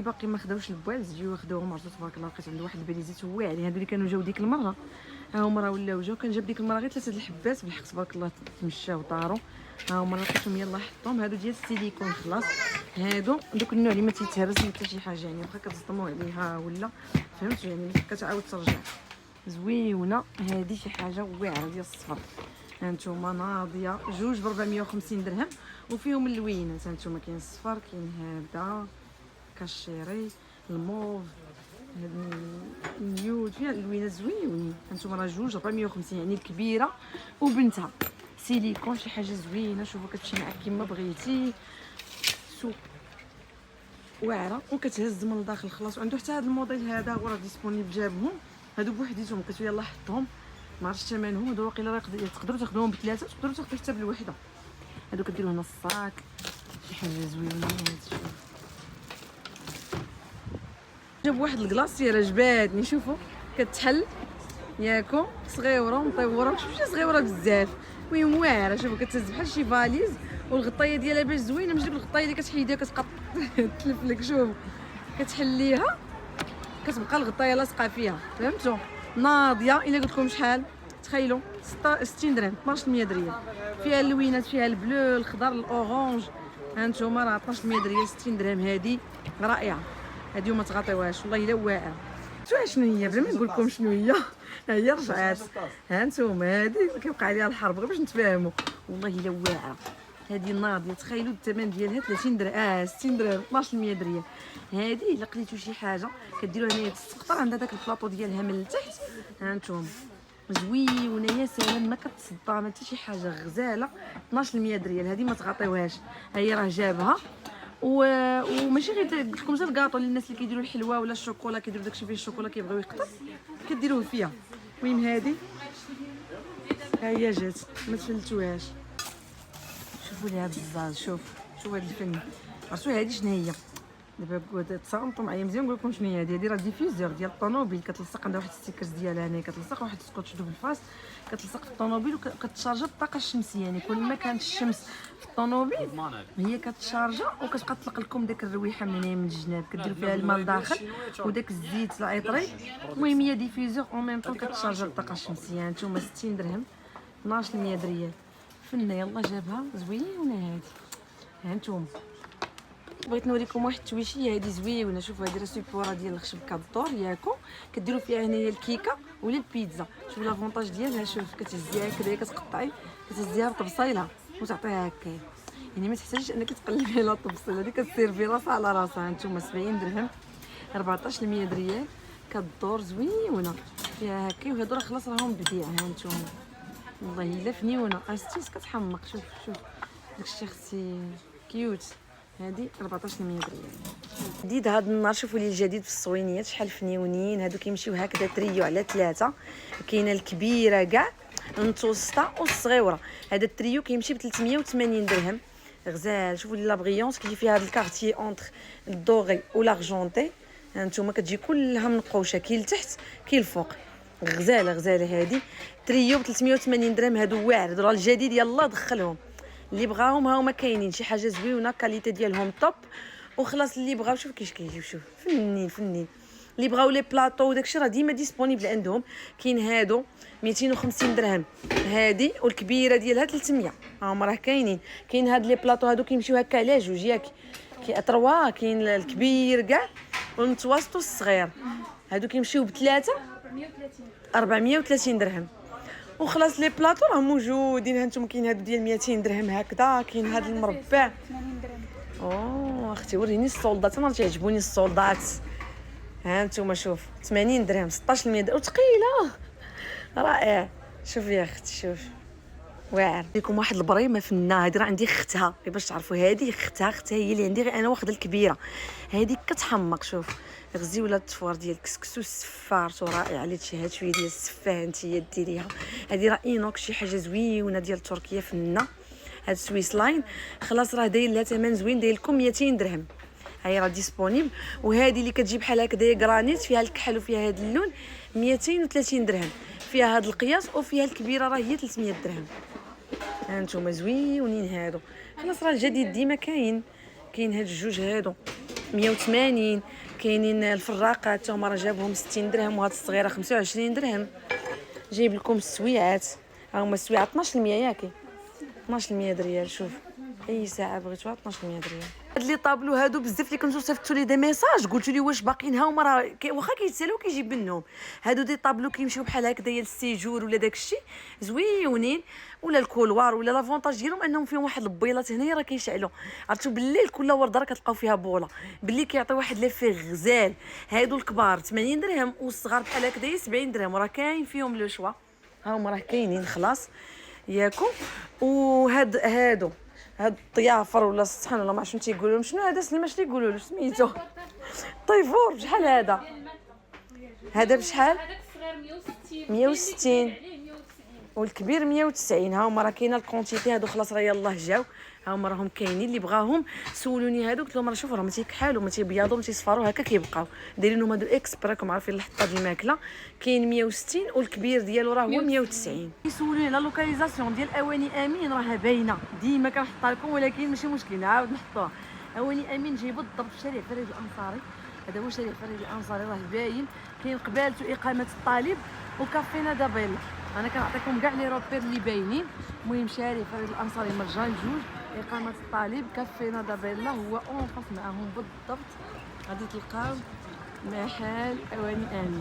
اللي باقي ما خداوش البوالز جيو خداوهم عرفتو تبارك الله. لقيت عنده واحد الباليزات واعرين، هادو اللي كانوا جاو ديك المره ها هما راه ولاو جاو. كان جاب ديك المره غير 3 الحبات بالحق تبارك الله تمشاو وطاروا. ها هما لقيتهم يلاه حطهم. هادو ديال السيليكون خلاص. هادو دوك النوع اللي ما تيتهرس حتى شي حاجه، يعني واخا كتصدموا عليها ولا فهمتوا يعني كتعاود ترجع زويونه. هادي شي حاجه واعره ديال الصفر. هانتوما ناضيه جوج ب 450 درهم وفيهم اللوينات. هانتوما كاين الصفر كاين هذا كاشيري الموف هاد النيود فيها اللوينات زوينين. هانتوما راه جوج 450 يعني الكبيره وبنتها سيليكون شي حاجه زوينه. شوفوا كتمشي معاك كيما بغيتي سوق واعره وكتهز من الداخل خلاص. وعنده حتى هذا الموديل هذا هو راه ديسپونيبل جابهم هادو بوحديتهم. كتقول يلاه حطهم ما عرفتش ثمنهم. هادو واقيلا راه تقدروا تاخذوهم بثلاثه تقدروا تاخذوا حتى بالوحده. هادو كديروا هنا الصاك شي حاجه زوينه. هادشي جاب واحد الكلاصيره عجباتني. شوفوا كتحل ياكو صغيره مطوره ماشي صغيره بزاف المهم واعره. شوفوا كتهز بحال شي فاليز والغطايه ديالها باش زوينه ماشي ديك الغطايه اللي كتحيديها كتبقى تلف لك. شوف كتحليها كتبقى الغطايه لاصقه فيها فهمتوا. ناضيه الا قلت لكم شحال تخيلوا 60 درهم 1200 ريال. فيها اللوينات فيها البلو الخضر الاورانج. هانتوما راه 1200 ريال 60 درهم. هذه رائعه هذه وما تغطيوهاش والله الا واعره. شوفوا شنو هي بلا ما نقول لكم شنو هي. ها هي رجعات هانتوما هذه كيوقع عليها الحرب غير باش نتفاهموا والله الا واعره. هذه ناضيه تخيلوا الثمن ديالها 30 درهم 60 درهم 1200 ريال. هذه الا قليتو شي حاجه كديروها هنايا تسقطر عندها داك البلاطو ديالها من التحت. هانتوما زويونه يا سلام ما كتصدى ما حتى شي حاجه غزاله 1200 ريال. هذه ما تغطيوهاش. ها هي راه جابها وماشي غير قلت لكم حتى الكاطو للناس اللي كيديروا الحلوه ولا الشوكولا كيديروا داكشي فيه الشوكولا كيبغيو يقطر كديروه فيها. المهم هذه ها هي جات ما تفلتوهاش. شوفوا ليها بزاز. شوفوا هذا الفن عرفتوا هذه شنو هي. دابا تصاوبوا معايا مزيان نقول لكم شنو هي. هذه راه ديفيزور ديال الطوموبيل كتلصق عندها واحد الستيكرز ديالها هنا كتلصق واحد السكوتش دوبل فاس كتلصق في الطوموبيل وكتشارجا بالطاقه الشمسيه. يعني كل ما كانت الشمس في الطوموبيل هي كتشارجا وكتبقى تطلق لكم داك الرويحه من هنا من الجناب. كديروا فيها الماء لداخل وداك الزيت العطري. المهم هي ديفيزور اون ميم طون كتشارجا بالطاقه الشمسيه. هانتوما 60 درهم 1200 ريال. فنه يلا جابها زوينه هذه. هانتوما بغيت نوريكم واحد التويشيه هذه زوينه. شوفوا هذه راه سيبورا ديال الخشب كادور ياكو كديروا فيها هنايا الكيكه ولا البيتزا. شوفوا لافونتاج ديالها. شوف كتهزيها هكذا كتقطعي كتهزيها بطبصيله وتعطيها هكا يعني ما تحتاجيش انك تقلبي لا الطبصيله هذه كتسيرفي راسها على راسها. هانتوما 70 درهم 1400 ريال كدور زوينه فيها هكا. وهادو راه خلاص راهم بديع. هانتوما والله الا فنيونه استيس كتحمق. شوف داكشي اختي كيوت. هذه 1400 ريال جديد هذا النهار. شوفوا لي الجديد في الصوينيات شحال فنيونين. هادو كيمشيو هكذا تريو على 3. كاينه الكبيره كاع المتوسطه والصغيره. هذا التريو كيمشي ب 380 درهم غزال. شوفوا لي لابغيونس كيجي فيها هذا الكارتي اونتر الدوغي والارجونتي. هانتوما كتجي كلها منقوشه كاين لتحت كاين الفوق. غزاله هذه تريو ب 380 درهم. هادو واعر راه الجديد يلا دخلهم. اللي بغاهم ها هما كاينين شي حاجه زوينه كاليتي ديالهم توب وخلاص. اللي بغاو شوف كيفاش كيجيو شوف فنين. اللي بغاو لي بلاطو وداكشي راه ديما ديسپونيبل عندهم. كاين هادو 250 درهم هادي والكبيره ديالها 300. ها هما راه كاينين. كاين هاد لي بلاطو هادو كيمشيو هكا على جوج ياك كي اتروا. كاين الكبير كاع والمتوسط والصغير. هادو كيمشيو بثلاثه 430 درهم وخلاص. لي بلاطو راه موجودين. هانتوما كاين هادو ديال 200 درهم هكذا. كاين هاد المربع 80 درهم. اوه اختي وريني السولدات انا تعجبوني السولدات. هانتوما شوف 80 درهم 1600 درهم وثقيله رائع. شوف يا اختي شوف واعر. لكم واحد البريمه فنه. هذه راه عندي اختها باش تعرفوا. هذه اختها هي اللي عندي غير انا واخده الكبيره. هذه كتحمق. شوف غزيوله التفوار ديال الكسكس والسفار رائع على هاد شويه ديال السفاه نتيا ديريها. هذه راه اينوك شي حاجه زوينه ديال تركيا فنه. هاد سويس لاين خلاص راه داير لها ثمن زوين داير لكم 200 درهم. هاي راه ديسپونيبل. وهذه اللي كتجي بحال هكذا غرانيت فيها الكحل وفيها هذا اللون 230 درهم. فيها هذا القياس وفيها الكبيره راه هي 300 درهم. هانتوما زوينين هادو خلاص راه الجديد ديما كاين هاد الجوج هادو 180. كاينين الفراقات هما راه جابهم 60 درهم، وهاد الصغيره 25 درهم. جايب لكم السويعات، ها هما السويعات 12 ياكي 12 ريال. شوف اي ساعه بغيتوها 12 ريال. هاد لي طابلو هادو بزاف اللي كنتو صيفطوا لي دي ميساج قلت لي واش باقيين، ها هما راه واخا كيتسالوا كيجيب منهم. هادو دي طابلو كيمشيو بحال هكذايا للسيجور ولا داكشي زويونين، ولا الكولوار، ولا لافونتاج ديالهم انهم فيهم واحد البيضات هنايا راه كيشعلوا. عرفتوا بالليل كل ورده راه كتلقاو فيها بوله، باللي كيعطي واحد لافي غزال. هادو الكبار 80 درهم والصغار بحال هكذايا 70 درهم، راه كاين فيهم لو شوا. ها هما راه كاينين خلاص ياكم. هادو هاد الطيافر ولا الصحن ولا ما عرفتش شنو تيقولوا لهم، شنو هذا سلمى اش تيقولوا له سميتو طيفور بشحال هذا؟ هذا بشحال؟ هذاك الصغير 160 160 والكبير 190. ها هما راه كاينه الكونتيتي هادو خلاص راه يلاه جاو. ها هما راهم كاينين اللي بغاهم سولوني هادو قلت لهم راه شوفوا راه ما تيكحالوا ما تيبيضوا ما تيصفروا هكا كيبقاو دايرينهم هادو اكسبرا راكم عارفين الحطه ديال الماكله. كاين 160 والكبير ديالو راه هو 190. يسولوني على لوكاليزاسيون ديال اواني امين راها باينه ديما كنحطها لكم، ولكن ماشي مشكل نعاود نحطوها. اواني امين جاي بالضبط في شارع فريد الانصاري، هذا هو شارع فريد الانصاري راه باين. كاين قبالته اقامه الطالب وكافينا دابيلا. انا كنعطيكم كاع لي روبير اللي باينين. المهم شارع فريد الانصاري مرجان جوج، اقامه الطالب، كافينا دابيلا هو اون فاس معاهم بالضبط. غادي تلقاو محل اواني امين.